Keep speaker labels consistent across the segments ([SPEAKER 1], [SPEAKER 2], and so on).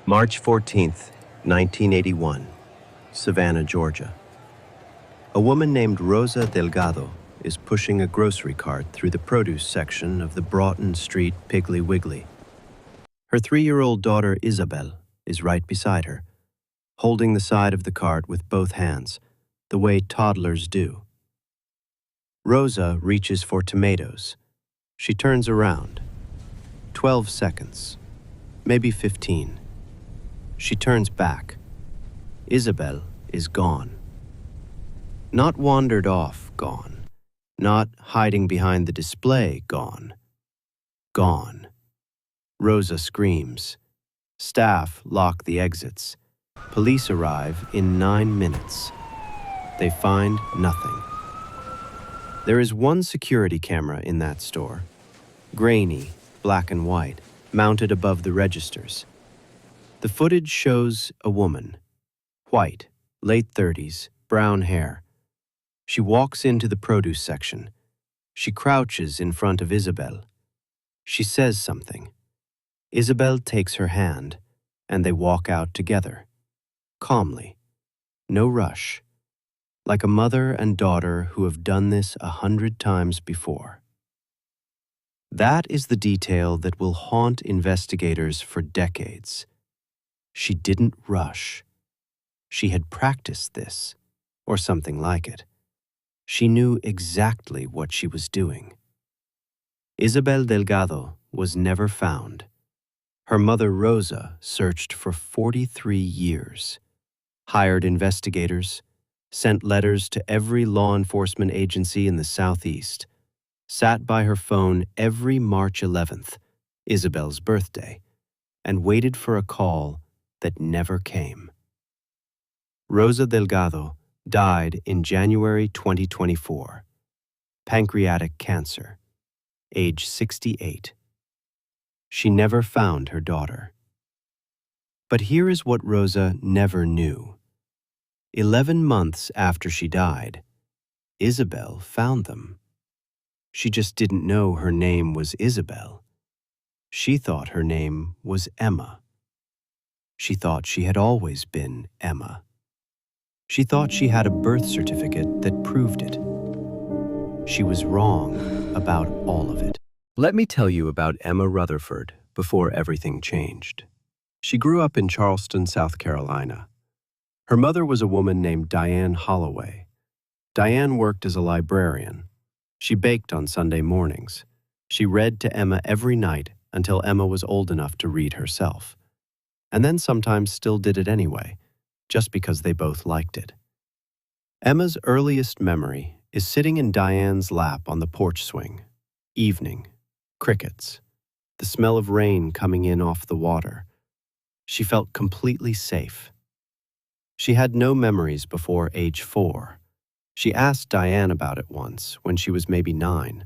[SPEAKER 1] March 14th, 1981, Savannah, Georgia. A woman named Rosa Delgado is pushing a grocery cart through the produce section of the Broughton Street Piggly Wiggly. Her 3-year-old daughter Isabel is right beside her, holding the side of the cart with both hands, the way toddlers do. Rosa reaches for tomatoes. She turns around. 12 seconds, maybe 15. She turns back. Isabel is gone. Not wandered off, gone. Not hiding behind the display, gone. Gone. Rosa screams. Staff lock the exits. Police arrive in 9 minutes. They find nothing. There is one security camera in that store. Grainy, black and white, mounted above the registers. The footage shows a woman, white, late 30s, brown hair. She walks into the produce section. She crouches in front of Isabel. She says something. Isabel takes her hand, and they walk out together, calmly, no rush, like a mother and daughter who have done this 100 times before. That is the detail that will haunt investigators for decades. She didn't rush. She had practiced this, or something like it. She knew exactly what she was doing. Isabel Delgado was never found. Her mother, Rosa, searched for 43 years, hired investigators, sent letters to every law enforcement agency in the Southeast, sat by her phone every March 11th, Isabel's birthday, and waited for a call that never came. Rosa Delgado died in January 2024, pancreatic cancer, age 68. She never found her daughter. But here is what Rosa never knew. 11 months after she died, Isabel found them. She just didn't know her name was Isabel. She thought her name was Emma. She thought she had always been Emma. She thought she had a birth certificate that proved it. She was wrong about all of it. Let me tell you about Emma Rutherford before everything changed. She grew up in Charleston, South Carolina. Her mother was a woman named Diane Holloway. Diane worked as a librarian. She baked on Sunday mornings. She read to Emma every night until Emma was old enough to read herself, and then sometimes still did it anyway, just because they both liked it. Emma's earliest memory is sitting in Diane's lap on the porch swing. Evening, crickets, the smell of rain coming in off the water. She felt completely safe. She had no memories before age 4. She asked Diane about it once, when she was maybe 9.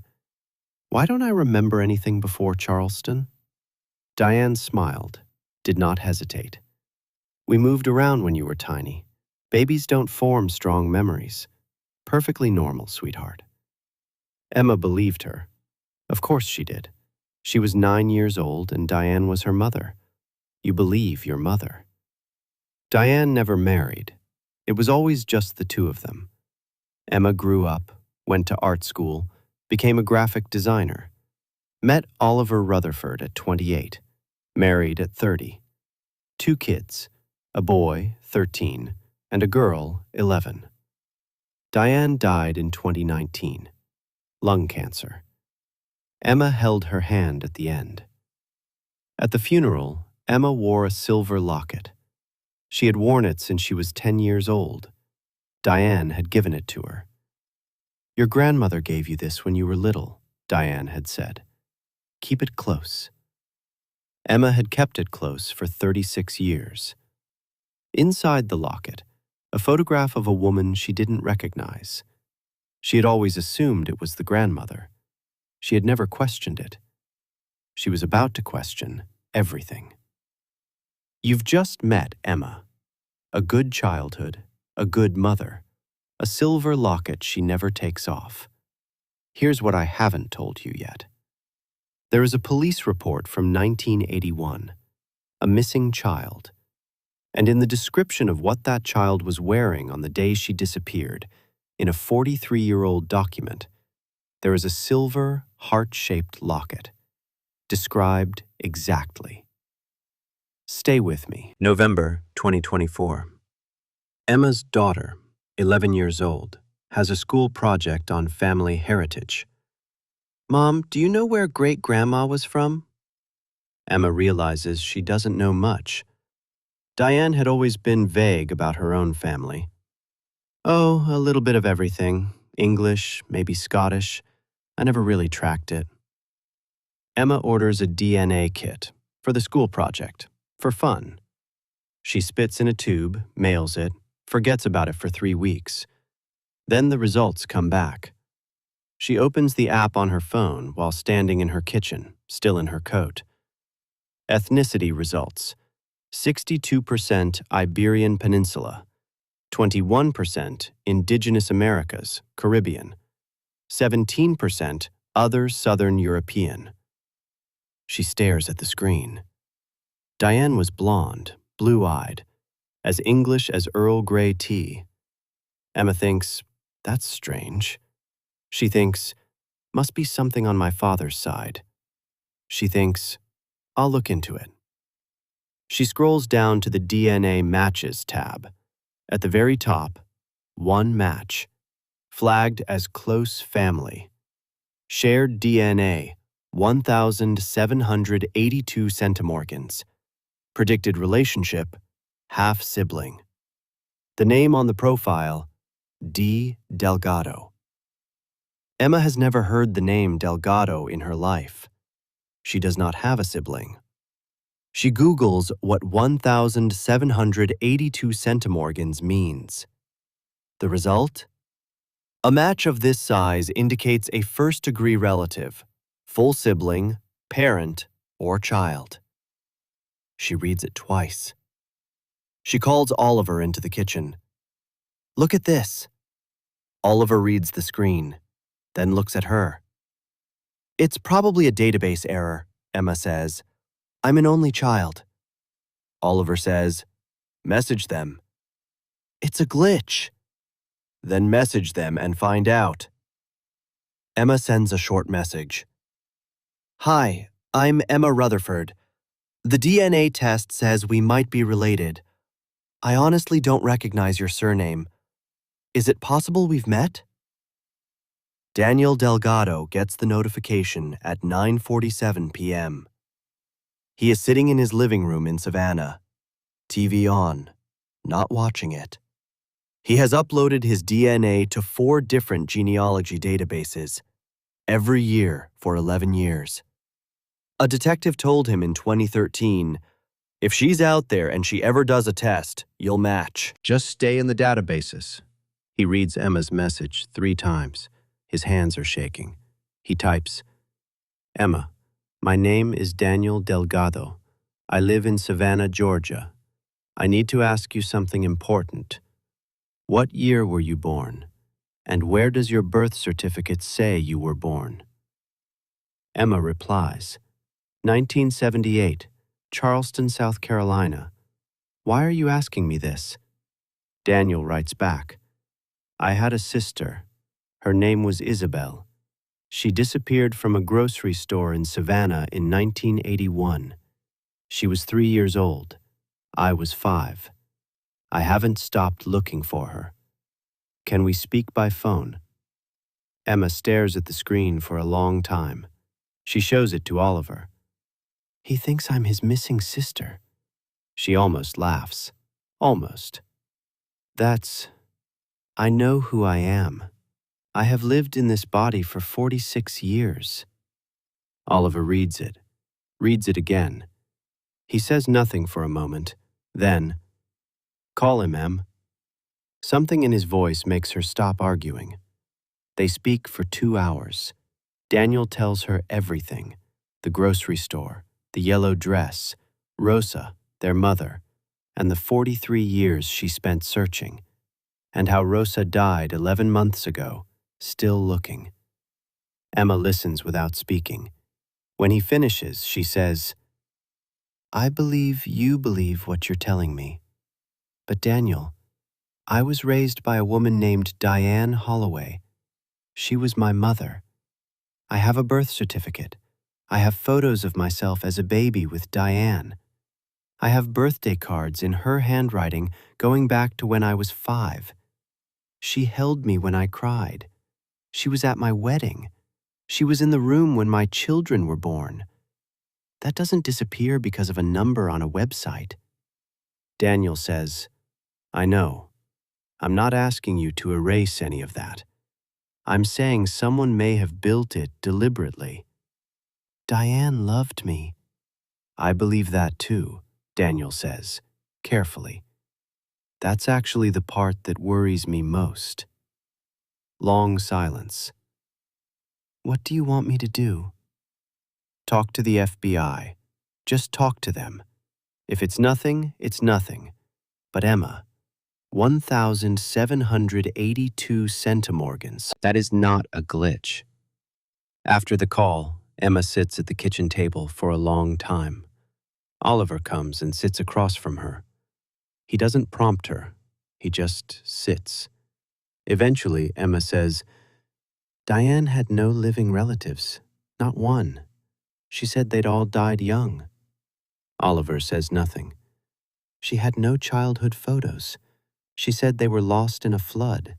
[SPEAKER 1] "Why don't I remember anything before Charleston?" Diane smiled, did not hesitate. "We moved around when you were tiny. Babies don't form strong memories. Perfectly normal, sweetheart." Emma believed her. Of course she did. She was 9 years old and Diane was her mother. You believe your mother. Diane never married. It was always just the two of them. Emma grew up, went to art school, became a graphic designer, met Oliver Rutherford at 28, married at 30. 2 kids, a boy, 13, and a girl, 11. Diane died in 2019, lung cancer. Emma held her hand at the end. At the funeral, Emma wore a silver locket. She had worn it since she was 10 years old. Diane had given it to her. "Your grandmother gave you this when you were little," Diane had said. "Keep it close." Emma had kept it close for 36 years. Inside the locket, a photograph of a woman she didn't recognize. She had always assumed it was the grandmother. She had never questioned it. She was about to question everything. You've just met Emma. A good childhood, a good mother, a silver locket she never takes off. Here's what I haven't told you yet. There is a police report from 1981, a missing child, And in the description of what that child was wearing on the day she disappeared, in a 43-year-old document, there is a silver, heart-shaped locket, described exactly. Stay with me. November 2024. Emma's daughter, 11 years old, has a school project on family heritage. Mom, do you know where great-grandma was from? Emma realizes she doesn't know much. Diane had always been vague about her own family. Oh, a little bit of everything. English, maybe Scottish. I never really tracked it. Emma orders a DNA kit for the school project, for fun. She spits in a tube, mails it, forgets about it for 3 weeks. Then the results come back. She opens the app on her phone while standing in her kitchen, still in her coat. Ethnicity results: 62% Iberian Peninsula, 21% Indigenous Americas, Caribbean, 17% Other Southern European. She stares at the screen. Diane was blonde, blue-eyed, as English as Earl Grey tea. Emma thinks, that's strange. She thinks, must be something on my father's side. She thinks, I'll look into it. She scrolls down to the DNA Matches tab. At the very top, one match, flagged as close family. Shared DNA, 1,782 centimorgans. Predicted relationship, half-sibling. The name on the profile, D. Delgado. Emma has never heard the name Delgado in her life. She does not have a sibling. She Googles what 1,782 centimorgans means. The result? A match of this size indicates a first-degree relative, full sibling, parent, or child. She reads it twice. She calls Oliver into the kitchen. Look at this. Oliver reads the screen, then looks at her. It's probably a database error, Emma says. I'm an only child. Oliver says, message them. It's a glitch. Then message them and find out. Emma sends a short message. Hi, I'm Emma Rutherford. The DNA test says we might be related. I honestly don't recognize your surname. Is it possible we've met? Daniel Delgado gets the notification at 9:47 p.m. He is sitting in his living room in Savannah, TV on, not watching it. He has uploaded his DNA to 4 different genealogy databases, every year for 11 years. A detective told him in 2013, if she's out there and she ever does a test, you'll match. Just stay in the databases. He reads Emma's message 3 times. His hands are shaking. He types, Emma, my name is Daniel Delgado. I live in Savannah, Georgia. I need to ask you something important. What year were you born? And where does your birth certificate say you were born? Emma replies, 1978, Charleston, South Carolina. Why are you asking me this? Daniel writes back, I had a sister. Her name was Isabel. She disappeared from a grocery store in Savannah in 1981. She was 3 years old. I was 5. I haven't stopped looking for her. Can we speak by phone? Emma stares at the screen for a long time. She shows it to Oliver. He thinks I'm his missing sister. She almost laughs. Almost. I know who I am. I have lived in this body for 46 years. Oliver reads it again. He says nothing for a moment. Then, call him, Em. Something in his voice makes her stop arguing. They speak for 2 hours. Daniel tells her everything. The grocery store, the yellow dress, Rosa, their mother, and the 43 years she spent searching, and how Rosa died 11 months ago, still looking. Emma listens without speaking. When he finishes, she says, I believe you believe what you're telling me. But Daniel, I was raised by a woman named Diane Holloway. She was my mother. I have a birth certificate. I have photos of myself as a baby with Diane. I have birthday cards in her handwriting going back to when I was 5. She held me when I cried. She was at my wedding. She was in the room when my children were born. That doesn't disappear because of a number on a website. Daniel says, I know. I'm not asking you to erase any of that. I'm saying someone may have built it deliberately. Diane loved me. I believe that too, Daniel says, carefully. That's actually the part that worries me most. Long silence. What do you want me to do? Talk to the FBI. Just talk to them. If it's nothing, it's nothing. But Emma, 1,782 centimorgans. That is not a glitch. After the call, Emma sits at the kitchen table for a long time. Oliver comes and sits across from her. He doesn't prompt her. He just sits. Eventually, Emma says, Diane had no living relatives, not one. She said they'd all died young. Oliver says nothing. She had no childhood photos. She said they were lost in a flood.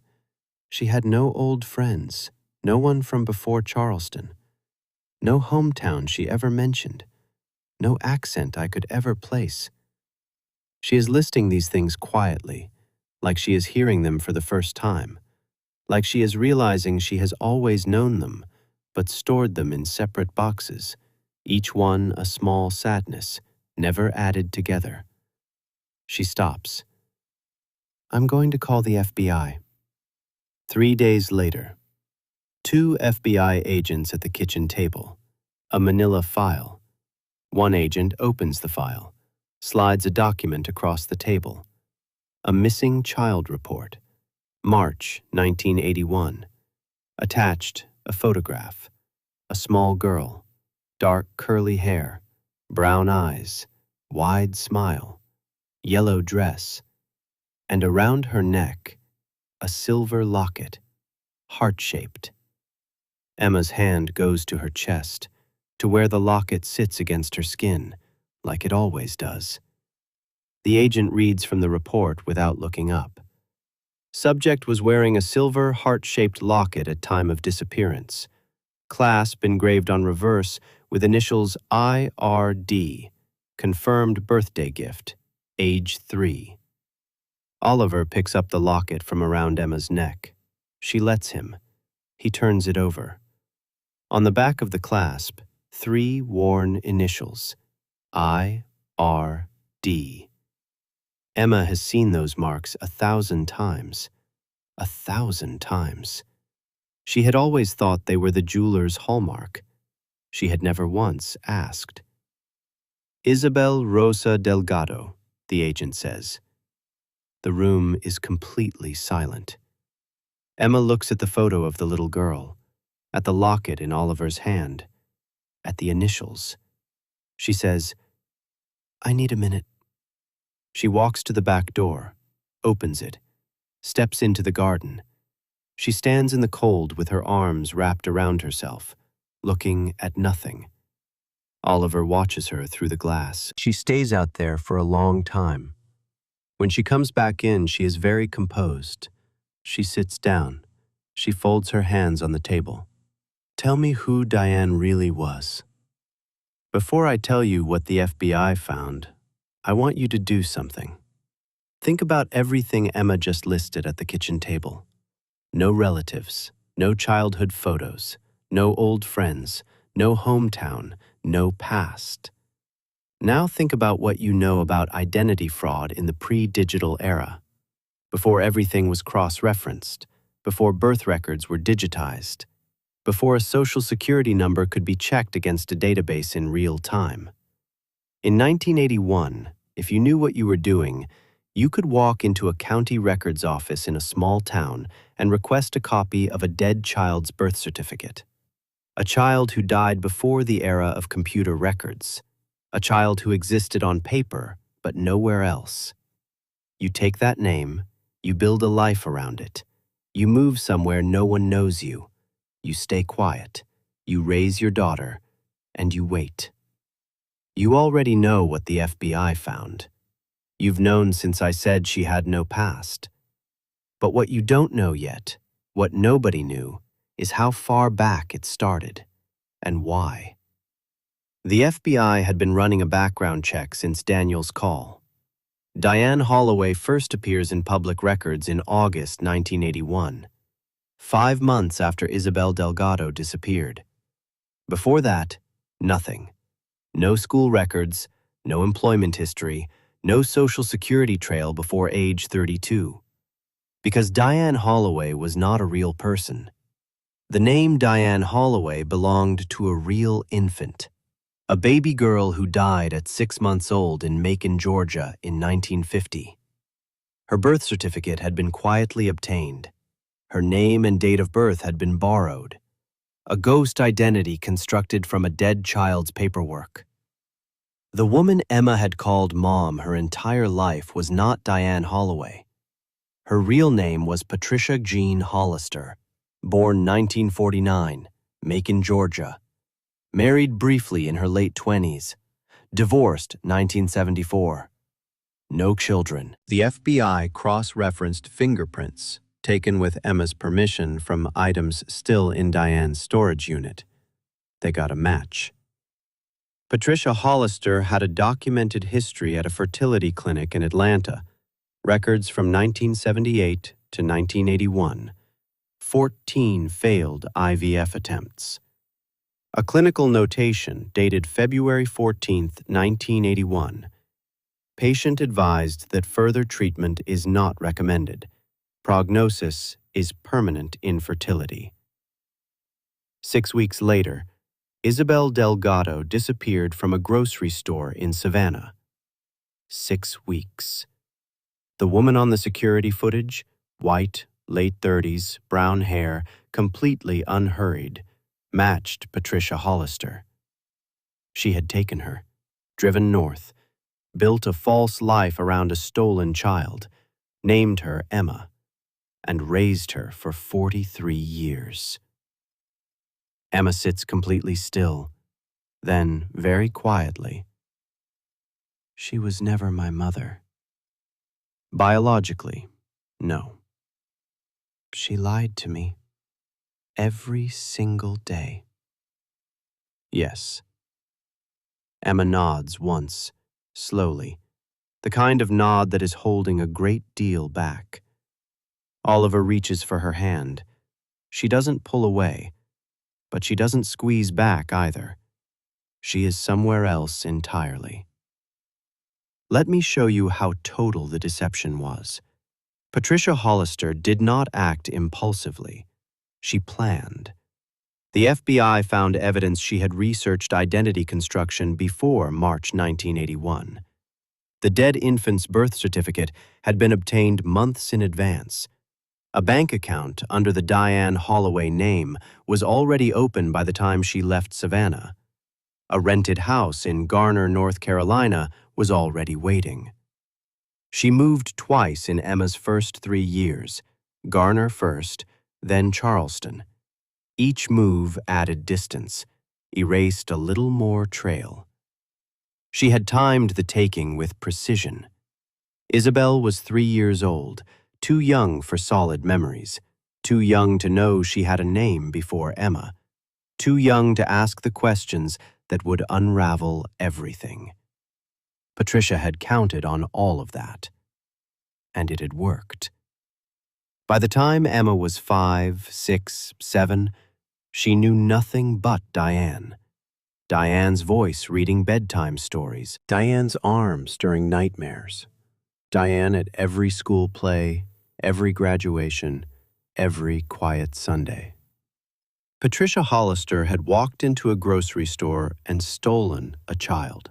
[SPEAKER 1] She had no old friends, no one from before Charleston. No hometown she ever mentioned. No accent I could ever place. She is listing these things quietly, like she is hearing them for the first time, like she is realizing she has always known them, but stored them in separate boxes, each one a small sadness, never added together. She stops. I'm going to call the FBI. 3 days later, 2 FBI agents at the kitchen table, a manila file. One agent opens the file, slides a document across the table. A missing child report, March 1981. Attached, a photograph. A small girl, dark curly hair, brown eyes, wide smile, yellow dress, and around her neck, a silver locket, heart-shaped. Emma's hand goes to her chest, to where the locket sits against her skin, like it always does. The agent reads from the report without looking up. Subject was wearing a silver heart-shaped locket at time of disappearance. Clasp engraved on reverse with initials IRD, confirmed birthday gift, age 3. Oliver picks up the locket from around Emma's neck. She lets him. He turns it over. On the back of the clasp, 3 worn initials, IRD. Emma has seen those marks 1,000 times. 1,000 times. She had always thought they were the jeweler's hallmark. She had never once asked. Isabel Rosa Delgado, the agent says. The room is completely silent. Emma looks at the photo of the little girl, at the locket in Oliver's hand, at the initials. She says, I need a minute. She walks to the back door, opens it, steps into the garden. She stands in the cold with her arms wrapped around herself, looking at nothing. Oliver watches her through the glass. She stays out there for a long time. When she comes back in, she is very composed. She sits down. She folds her hands on the table. Tell me who Diane really was. Before I tell you what the FBI found, I want you to do something. Think about everything Emma just listed at the kitchen table. No relatives, no childhood photos, no old friends, no hometown, no past. Now think about what you know about identity fraud in the pre-digital era, before everything was cross-referenced, before birth records were digitized, before a social security number could be checked against a database in real time. In 1981, if you knew what you were doing, you could walk into a county records office in a small town and request a copy of a dead child's birth certificate. A child who died before the era of computer records. A child who existed on paper, but nowhere else. You take that name, you build a life around it. You move somewhere no one knows you. You stay quiet. You raise your daughter, and you wait. You already know what the FBI found. You've known since I said she had no past. But what you don't know yet, what nobody knew, is how far back it started, and why. The FBI had been running a background check since Daniel's call. Diane Holloway first appears in public records in August 1981, 5 months after Isabel Delgado disappeared. Before that, nothing. No school records, no employment history, no social security trail before age 32. Because Diane Holloway was not a real person. The name Diane Holloway belonged to a real infant, a baby girl who died at 6 months old in Macon, Georgia in 1950. Her birth certificate had been quietly obtained. Her name and date of birth had been borrowed. A ghost identity constructed from a dead child's paperwork. The woman Emma had called Mom her entire life was not Diane Holloway. Her real name was Patricia Jean Hollister, born 1949, Macon, Georgia. Married briefly in her late 20s. Divorced 1974. No children. The FBI cross-referenced fingerprints taken with Emma's permission from items still in Diane's storage unit. They got a match. Patricia Hollister had a documented history at a fertility clinic in Atlanta. Records from 1978 to 1981. 14 failed IVF attempts. A clinical notation dated February 14, 1981. Patient advised that further treatment is not recommended. Prognosis is permanent infertility. 6 weeks later, Isabel Delgado disappeared from a grocery store in Savannah. 6 weeks. The woman on the security footage, white, late 30s, brown hair, completely unhurried, matched Patricia Hollister. She had taken her, driven north, built a false life around a stolen child, named her Emma, and raised her for 43 years. Emma sits completely still, then, very quietly, "She was never my mother." Biologically, no. She lied to me. Every single day. Yes. Emma nods once, slowly, the kind of nod that is holding a great deal back. Oliver reaches for her hand. She doesn't pull away, but she doesn't squeeze back either. She is somewhere else entirely. Let me show you how total the deception was. Patricia Hollister did not act impulsively. She planned. The FBI found evidence she had researched identity construction before March 1981. The dead infant's birth certificate had been obtained months in advance. A bank account under the Diane Holloway name was already open by the time she left Savannah. A rented house in Garner, North Carolina was already waiting. She moved twice in Emma's first 3 years, Garner first, then Charleston. Each move added distance, erased a little more trail. She had timed the taking with precision. Isabel was 3 years old, too young for solid memories, too young to know she had a name before Emma, too young to ask the questions that would unravel everything. Patricia had counted on all of that, and it had worked. By the time Emma was 5, 6, 7, she knew nothing but Diane. Diane's voice reading bedtime stories, Diane's arms during nightmares, Diane at every school play, every graduation, every quiet Sunday. Patricia Hollister had walked into a grocery store and stolen a child.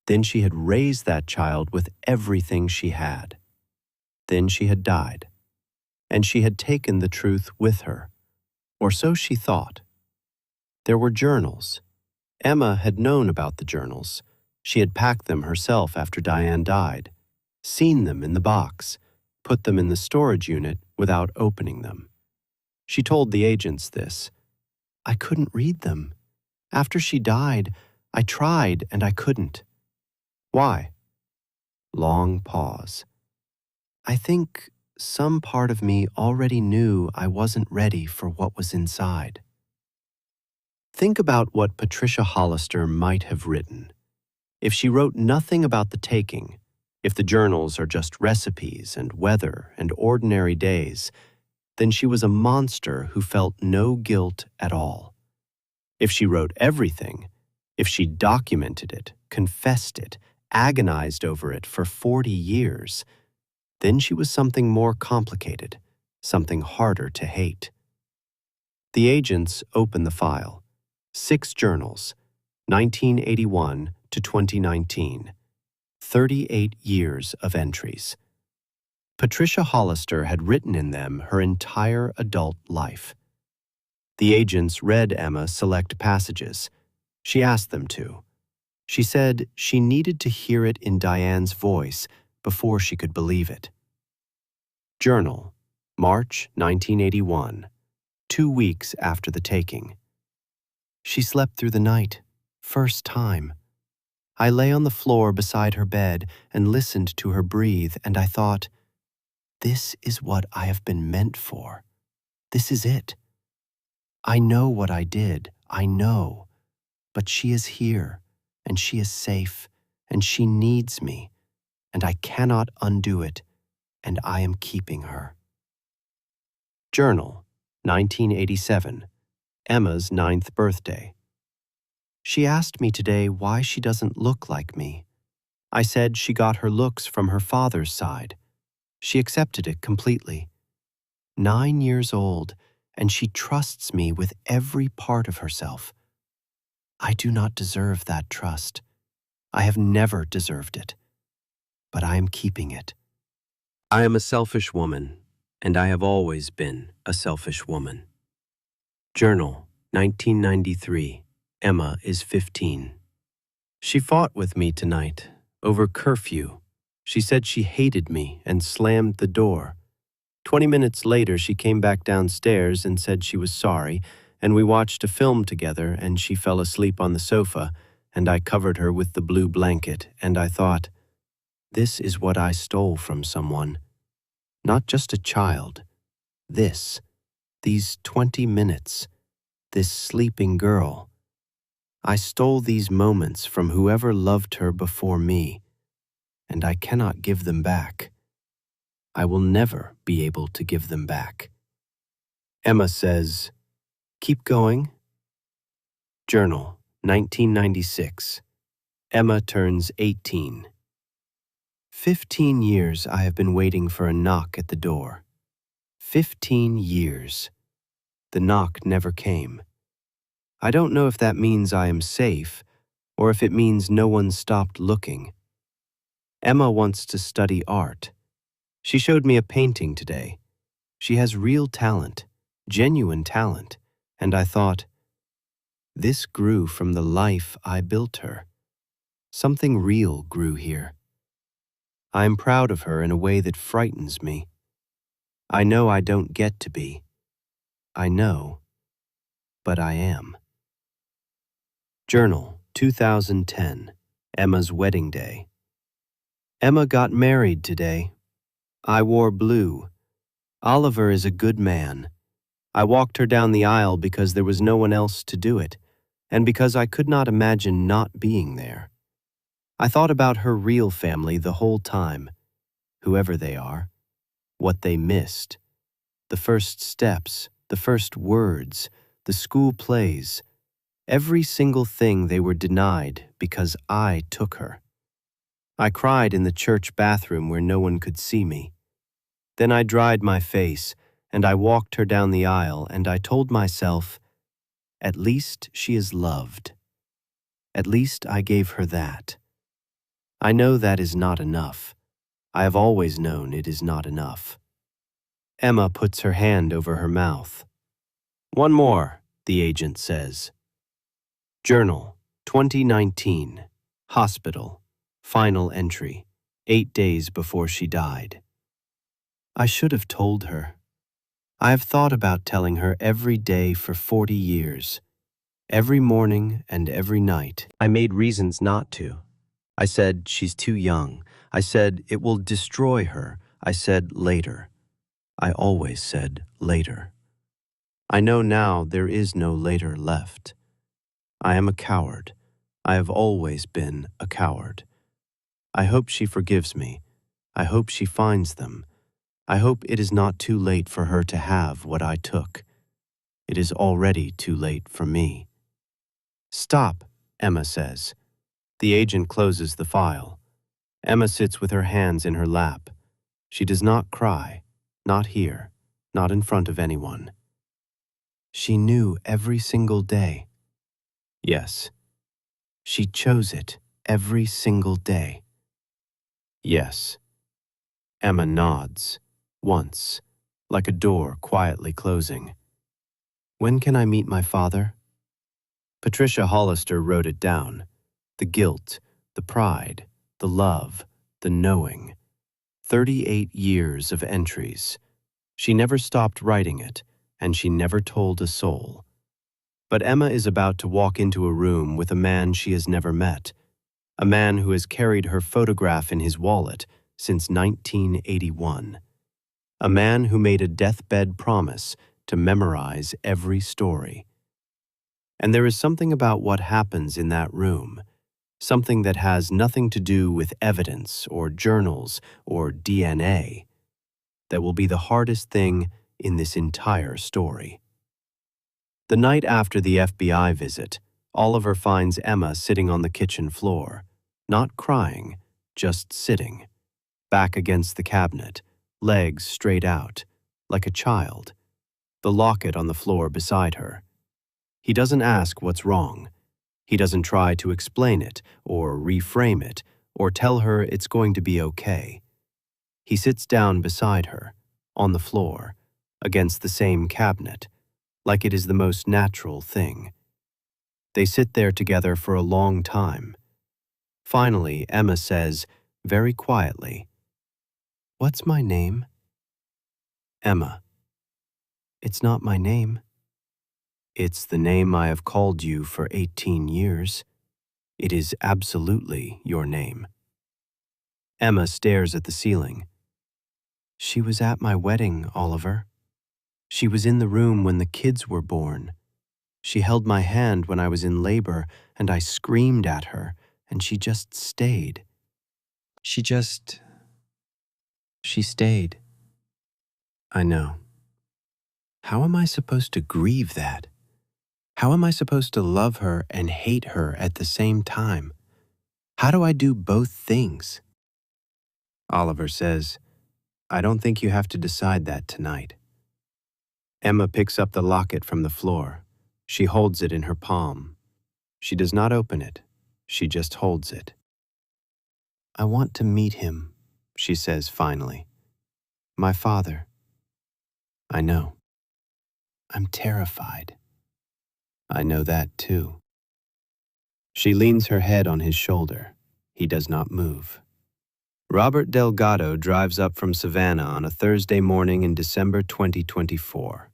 [SPEAKER 1] Then she had raised that child with everything she had. Then she had died, and she had taken the truth with her, or so she thought. There were journals. Emma had known about the journals. She had packed them herself after Diane died. seen them in the box, put them in the storage unit without opening them. She told the agents this. I couldn't read them. After she died, I tried and I couldn't. Why? Long pause. I think some part of me already knew I wasn't ready for what was inside. Think about what Patricia Hollister might have written. If she wrote nothing about the taking, if the journals are just recipes and weather and ordinary days, then she was a monster who felt no guilt at all. If she wrote everything, if she documented it, confessed it, agonized over it for 40 years, then she was something more complicated, something harder to hate. The agents opened the file. 6 journals, 1981 to 2019. 38 years of entries. Patricia Hollister had written in them her entire adult life. The agents read Emma select passages. She asked them to. She said she needed to hear it in Diane's voice before she could believe it. Journal, March 1981, 2 weeks after the taking. She slept through the night, first time. I lay on the floor beside her bed and listened to her breathe, and I thought, this is what I have been meant for. This is it. I know what I did, I know, but she is here, and she is safe, and she needs me, and I cannot undo it, and I am keeping her. Journal, 1987, Emma's 9th birthday. She asked me today why she doesn't look like me. I said she got her looks from her father's side. She accepted it completely. 9 years old, and she trusts me with every part of herself. I do not deserve that trust. I have never deserved it, but I am keeping it. I am a selfish woman, and I have always been a selfish woman. Journal, 1993. Emma is 15. She fought with me tonight over curfew. She said she hated me and slammed the door. 20 minutes later, she came back downstairs and said she was sorry, and we watched a film together, and she fell asleep on the sofa, and I covered her with the blue blanket, and I thought, this is what I stole from someone. Not just a child. These 20 minutes, this sleeping girl. I stole these moments from whoever loved her before me, and I cannot give them back. I will never be able to give them back. Emma says, keep going. Journal, 1996. Emma turns 18. 15 years I have been waiting for a knock at the door. 15 years. The knock never came. I don't know if that means I am safe, or if it means no one stopped looking. Emma wants to study art. She showed me a painting today. She has real talent, genuine talent, and I thought, this grew from the life I built her. Something real grew here. I am proud of her in a way that frightens me. I know I don't get to be. I know, but I am. Journal, 2010, Emma's wedding day. Emma got married today. I wore blue. Oliver is a good man. I walked her down the aisle because there was no one else to do it, and because I could not imagine not being there. I thought about her real family the whole time, whoever they are, what they missed, the first steps, the first words, the school plays, every single thing they were denied because I took her. I cried in the church bathroom where no one could see me. Then I dried my face, and I walked her down the aisle, and I told myself, at least she is loved. At least I gave her that. I know that is not enough. I have always known it is not enough. Emma puts her hand over her mouth. One more, the agent says. Journal, 2019, Hospital, final entry. 8 days before she died. I should have told her. I have thought about telling her every day for 40 years. Every morning and every night. I made reasons not to. I said she's too young. I said it will destroy her. I said later. I always said later. I know now there is no later left. I am a coward. I have always been a coward. I hope she forgives me. I hope she finds them. I hope it is not too late for her to have what I took. It is already too late for me. Stop, Emma says. The agent closes the file. Emma sits with her hands in her lap. She does not cry, not here, not in front of anyone. She knew every single day. Yes. She chose it every single day. Yes. Emma nods, once, like a door quietly closing. When can I meet my father? Patricia Hollister wrote it down. The guilt, the pride, the love, the knowing. 38 years of entries. She never stopped writing it, and she never told a soul. But Emma is about to walk into a room with a man she has never met, a man who has carried her photograph in his wallet since 1981, a man who made a deathbed promise to memorize every story. And there is something about what happens in that room, something that has nothing to do with evidence or journals or DNA, that will be the hardest thing in this entire story. The night after the FBI visit, Oliver finds Emma sitting on the kitchen floor, not crying, just sitting, back against the cabinet, legs straight out, like a child, the locket on the floor beside her. He doesn't ask what's wrong. He doesn't try to explain it or reframe it or tell her it's going to be okay. He sits down beside her, on the floor, against the same cabinet, like it is the most natural thing. They sit there together for a long time. Finally, Emma says, very quietly, "What's my name?" Emma: "It's not my name." "It's the name I have called you for 18 years. It is absolutely your name." Emma stares at the ceiling. "She was at my wedding, Oliver. She was in the room when the kids were born. She held my hand when I was in labor, and I screamed at her, and she just stayed. She stayed." I know. How am I supposed to grieve that? How am I supposed to love her and hate her at the same time? How do I do both things? Oliver says, "I don't think you have to decide that tonight." Emma picks up the locket from the floor. She holds it in her palm. She does not open it. She just holds it. "I want to meet him," she says finally. "My father." I know. I'm terrified. I know that too. She leans her head on his shoulder. He does not move. Robert Delgado drives up from Savannah on a Thursday morning in December 2024.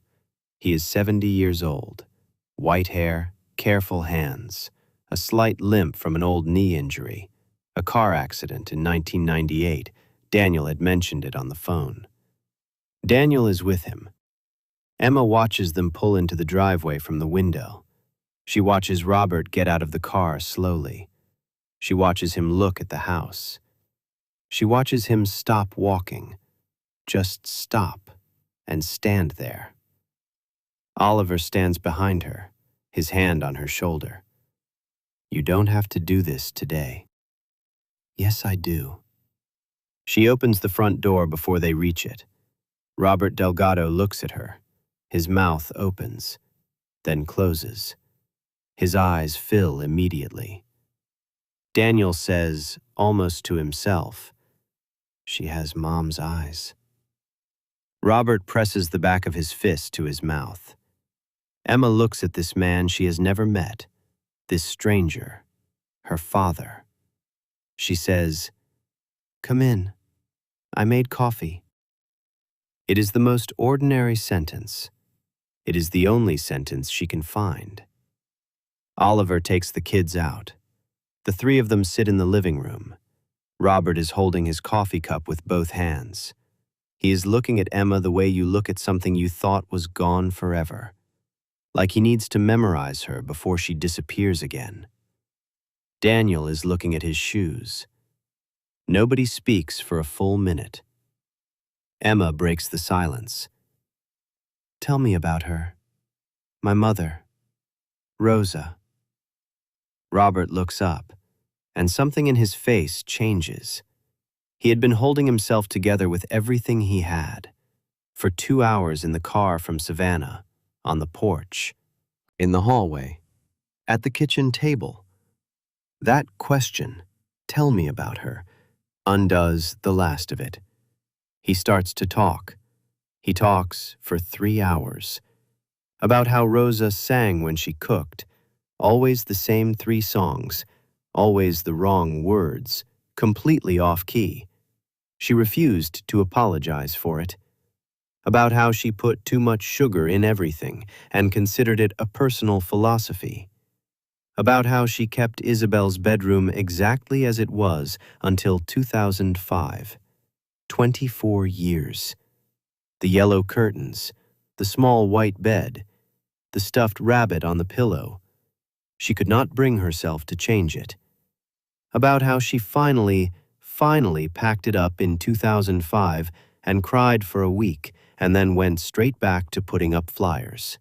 [SPEAKER 1] He is 70 years old. White hair, careful hands, a slight limp from an old knee injury, a car accident in 1998. Daniel had mentioned it on the phone. Daniel is with him. Emma watches them pull into the driveway from the window. She watches Robert get out of the car slowly. She watches him look at the house. She watches him stop walking, just stop and stand there. Oliver stands behind her, his hand on her shoulder. "You don't have to do this today." "Yes, I do." She opens the front door before they reach it. Robert Delgado looks at her. His mouth opens, then closes. His eyes fill immediately. Daniel says, almost to himself, "She has Mom's eyes." Robert presses the back of his fist to his mouth. Emma looks at this man she has never met, this stranger, her father. She says, "Come in. I made coffee." It is the most ordinary sentence. It is the only sentence she can find. Oliver takes the kids out. The three of them sit in the living room. Robert is holding his coffee cup with both hands. He is looking at Emma the way you look at something you thought was gone forever, like he needs to memorize her before she disappears again. Daniel is looking at his shoes. Nobody speaks for a full minute. Emma breaks the silence. "Tell me about her. My mother. Rosa." Robert looks up, and something in his face changes. He had been holding himself together with everything he had. For 2 hours in the car from Savannah, on the porch, in the hallway, at the kitchen table. That question, "Tell me about her," undoes the last of it. He starts to talk. He talks for 3 hours. About how Rosa sang when she cooked, always the same 3 songs, always the wrong words, completely off-key. She refused to apologize for it. About how she put too much sugar in everything and considered it a personal philosophy. About how she kept Isabel's bedroom exactly as it was until 2005. 24 years. The yellow curtains, the small white bed, the stuffed rabbit on the pillow. She could not bring herself to change it. About how she finally packed it up in 2005 and cried for a week and then went straight back to putting up flyers.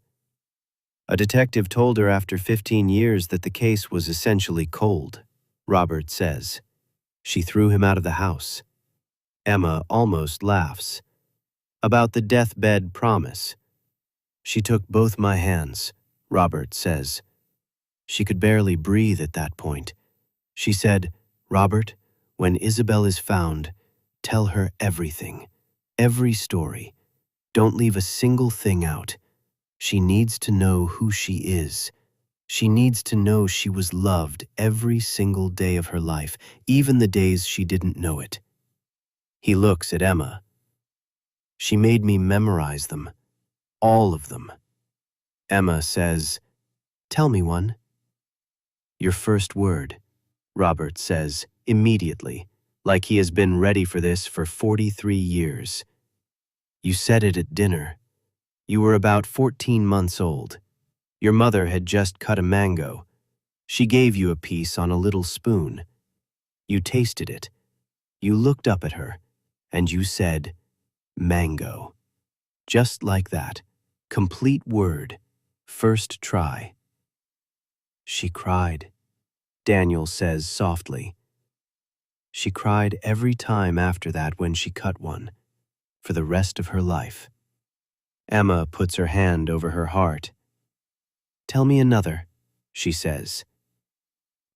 [SPEAKER 1] A detective told her after 15 years that the case was essentially cold, Robert says. She threw him out of the house. Emma almost laughs. About the deathbed promise. "She took both my hands," Robert says. She could barely breathe at that point. She said, "Robert, when Isabel is found, tell her everything, every story. Don't leave a single thing out. She needs to know who she is. She needs to know she was loved every single day of her life, even the days she didn't know it." He looks at Emma. "She made me memorize them, all of them." Emma says, "Tell me one." "Your first word," Robert says immediately, like he has been ready for this for 43 years. "You said it at dinner. You were about 14 months old. Your mother had just cut a mango. She gave you a piece on a little spoon. You tasted it. You looked up at her, and you said, 'Mango.' Just like that. Complete word. First try." "She cried," Daniel says softly. "She cried every time after that when she cut one, for the rest of her life." Emma puts her hand over her heart. "Tell me another," she says.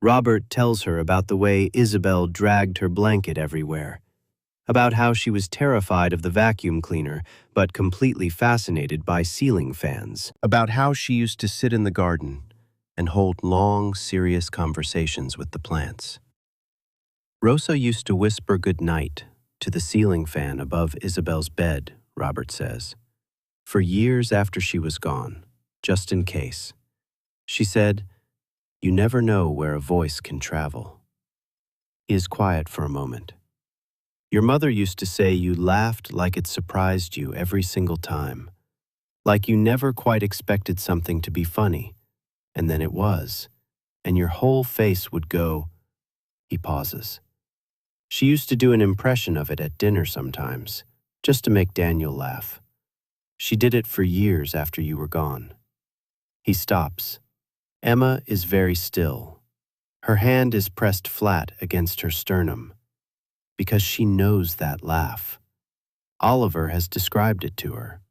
[SPEAKER 1] Robert tells her about the way Isabel dragged her blanket everywhere, about how she was terrified of the vacuum cleaner but completely fascinated by ceiling fans, about how she used to sit in the garden and hold long, serious conversations with the plants. Rosa used to whisper good night to the ceiling fan above Isabel's bed, Robert says, for years after she was gone, just in case. She said, "You never know where a voice can travel." He is quiet for a moment. "Your mother used to say you laughed like it surprised you every single time, like you never quite expected something to be funny, and then it was, and your whole face would go." He pauses. "She used to do an impression of it at dinner sometimes, just to make Daniel laugh. She did it for years after you were gone." He stops. Emma is very still. Her hand is pressed flat against her sternum, because she knows that laugh. Oliver has described it to her.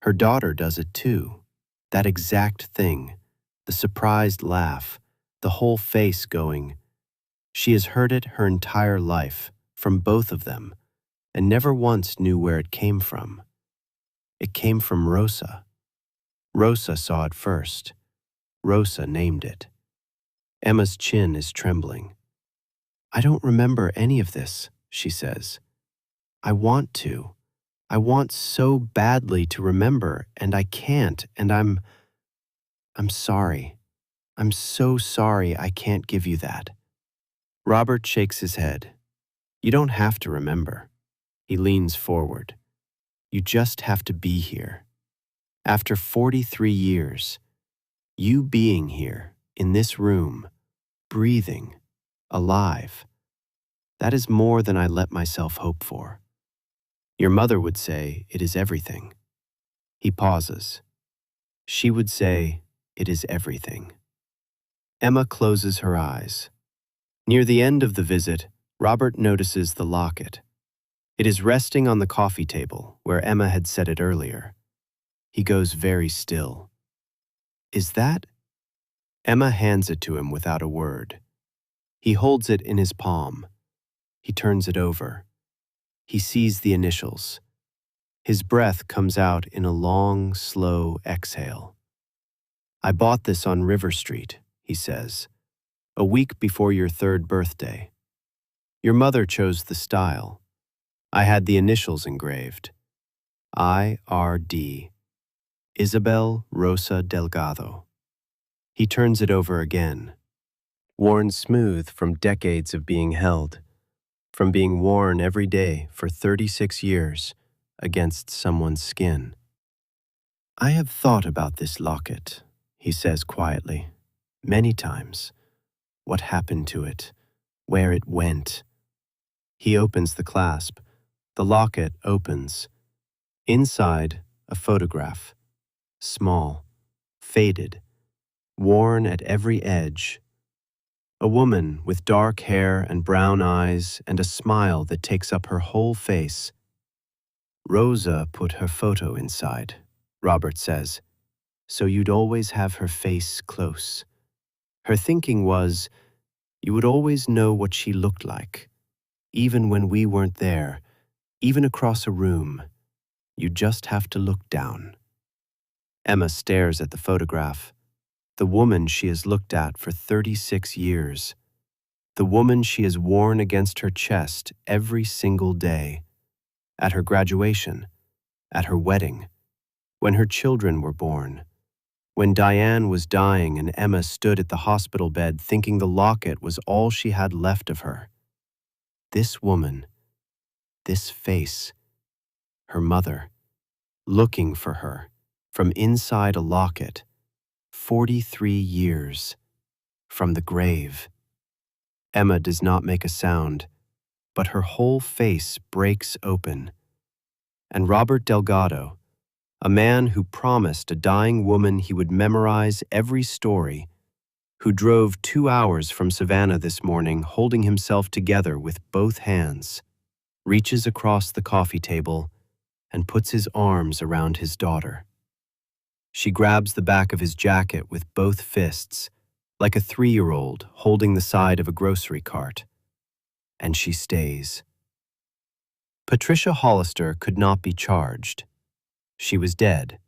[SPEAKER 1] Her daughter does it too. That exact thing, the surprised laugh, the whole face going. She has heard it her entire life, from both of them, and never once knew where it came from. It came from Rosa. Rosa saw it first. Rosa named it. Emma's chin is trembling. "I don't remember any of this," she says. I want to. I want so badly to remember, and I can't, and I'm sorry. I'm so sorry I can't give you that. Robert shakes his head. You don't have to remember. He leans forward. You just have to be here. After 43 years, you being here, in this room, breathing, alive, that is more than I let myself hope for. Your mother would say it is everything. He pauses. She would say it is everything. Emma closes her eyes. Near the end of the visit, Robert notices the locket. It is resting on the coffee table where Emma had set it earlier. He goes very still. Is that? Emma hands it to him without a word. He holds it in his palm. He turns it over. He sees the initials. His breath comes out in a long, slow exhale. I bought this on River Street, he says, a week before your 3rd birthday. Your mother chose the style. I had the initials engraved. I.R.D. Isabel Rosa Delgado. He turns it over again. Worn smooth from decades of being held, from being worn every day for 36 years against someone's skin. I have thought about this locket, he says quietly, many times. What happened to it? Where it went? He opens the clasp. The locket opens. Inside, a photograph. Small, faded, worn at every edge. A woman with dark hair and brown eyes and a smile that takes up her whole face. Rosa put her photo inside, Robert says, so you'd always have her face close. Her thinking was, you would always know what she looked like. Even when we weren't there, even across a room, you just have to look down. Emma stares at the photograph. The woman she has looked at for 36 years. The woman she has worn against her chest every single day. At her graduation, at her wedding, when her children were born, when Diane was dying and Emma stood at the hospital bed thinking the locket was all she had left of her. This woman, this face, her mother, looking for her from inside a locket, 43 years, from the grave. Emma does not make a sound, but her whole face breaks open. And Robert Delgado, a man who promised a dying woman he would memorize every story, who drove 2 hours from Savannah this morning holding himself together with both hands, reaches across the coffee table and puts his arms around his daughter. She grabs the back of his jacket with both fists, like a 3-year-old holding the side of a grocery cart, and she stays. Patricia Hollister could not be charged. She was dead.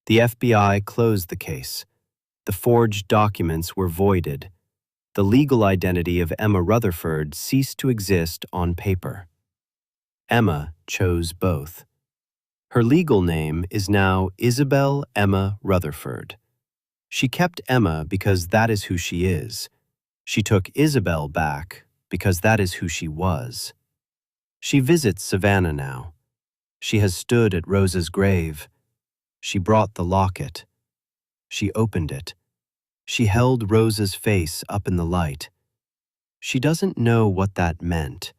[SPEAKER 1] The FBI closed the case. The forged documents were voided. The legal identity of Emma Rutherford ceased to exist on paper. Emma chose both. Her legal name is now Isabel Emma Rutherford. She kept Emma because that is who she is. She took Isabel back because that is who she was. She visits Savannah now. She has stood at Rosa's grave. She brought the locket. She opened it. She held Rosa's face up in the light. She doesn't know what that meant.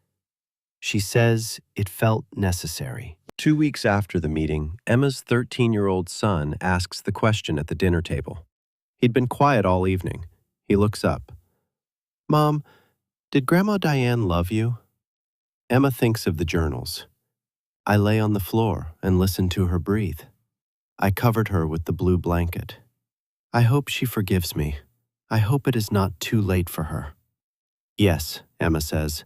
[SPEAKER 1] She says it felt necessary. 2 weeks after the meeting, Emma's 13-year-old son asks the question at the dinner table. He'd been quiet all evening. He looks up. Mom, did Grandma Diane love you? Emma thinks of the journals. I lay on the floor and listened to her breathe. I covered her with the blue blanket. I hope she forgives me. I hope it is not too late for her. Yes, Emma says.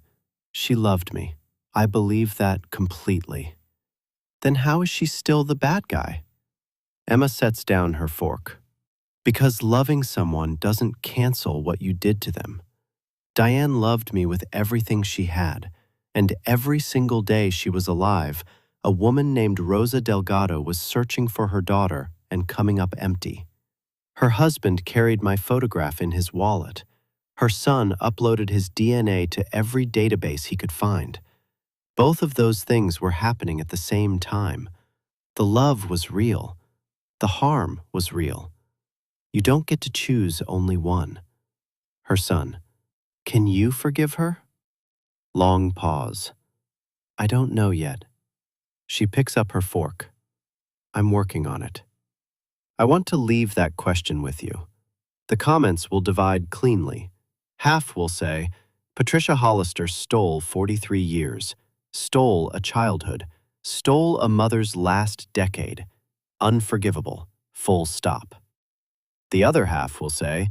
[SPEAKER 1] She loved me. I believe that completely. Then how is she still the bad guy? Emma sets down her fork. Because loving someone doesn't cancel what you did to them. Diane loved me with everything she had. And every single day she was alive, a woman named Rosa Delgado was searching for her daughter and coming up empty. Her husband carried my photograph in his wallet. Her son uploaded his DNA to every database he could find. Both of those things were happening at the same time. The love was real. The harm was real. You don't get to choose only one. Her son: can you forgive her? Long pause. I don't know yet. She picks up her fork. I'm working on it. I want to leave that question with you. The comments will divide cleanly. Half will say, Patricia Hollister stole 43 years, stole a childhood, stole a mother's last decade. Unforgivable. Full stop. The other half will say,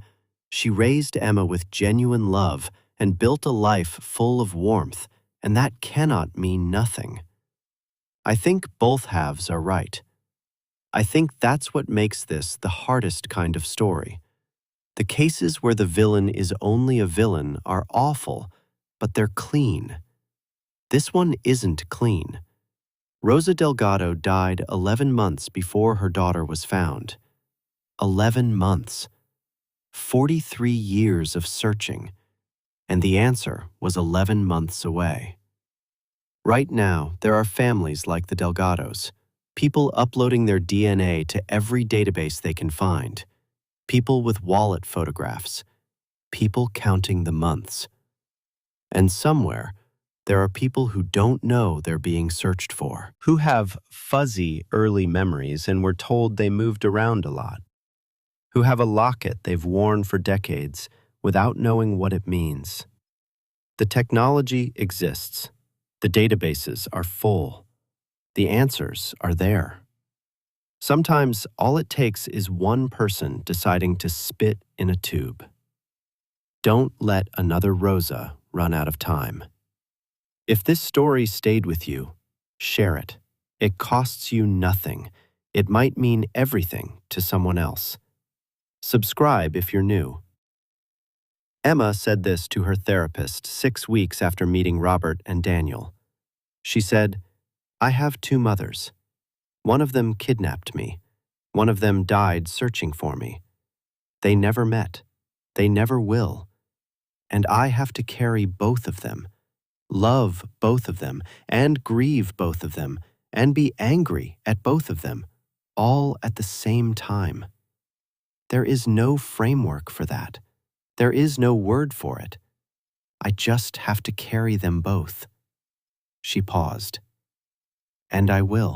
[SPEAKER 1] she raised Emma with genuine love and built a life full of warmth, and that cannot mean nothing. I think both halves are right. I think that's what makes this the hardest kind of story. The cases where the villain is only a villain are awful, but they're clean. This one isn't clean. Rosa Delgado died 11 months before her daughter was found. 11 months. 43 years of searching. And the answer was 11 months away. Right now, there are families like the Delgados, people uploading their DNA to every database they can find, people with wallet photographs, people counting the months. And somewhere, there are people who don't know they're being searched for, who have fuzzy early memories and were told they moved around a lot, who have a locket they've worn for decades without knowing what it means. The technology exists. The databases are full. The answers are there. Sometimes all it takes is one person deciding to spit in a tube. Don't let another Rosa run out of time. If this story stayed with you, share it. It costs you nothing. It might mean everything to someone else. Subscribe if you're new. Emma said this to her therapist 6 weeks after meeting Robert and Daniel. She said, I have 2 mothers. One of them kidnapped me. One of them died searching for me. They never met. They never will. And I have to carry both of them, love both of them, and grieve both of them, and be angry at both of them, all at the same time. There is no framework for that. There is no word for it. I just have to carry them both. She paused. And I will.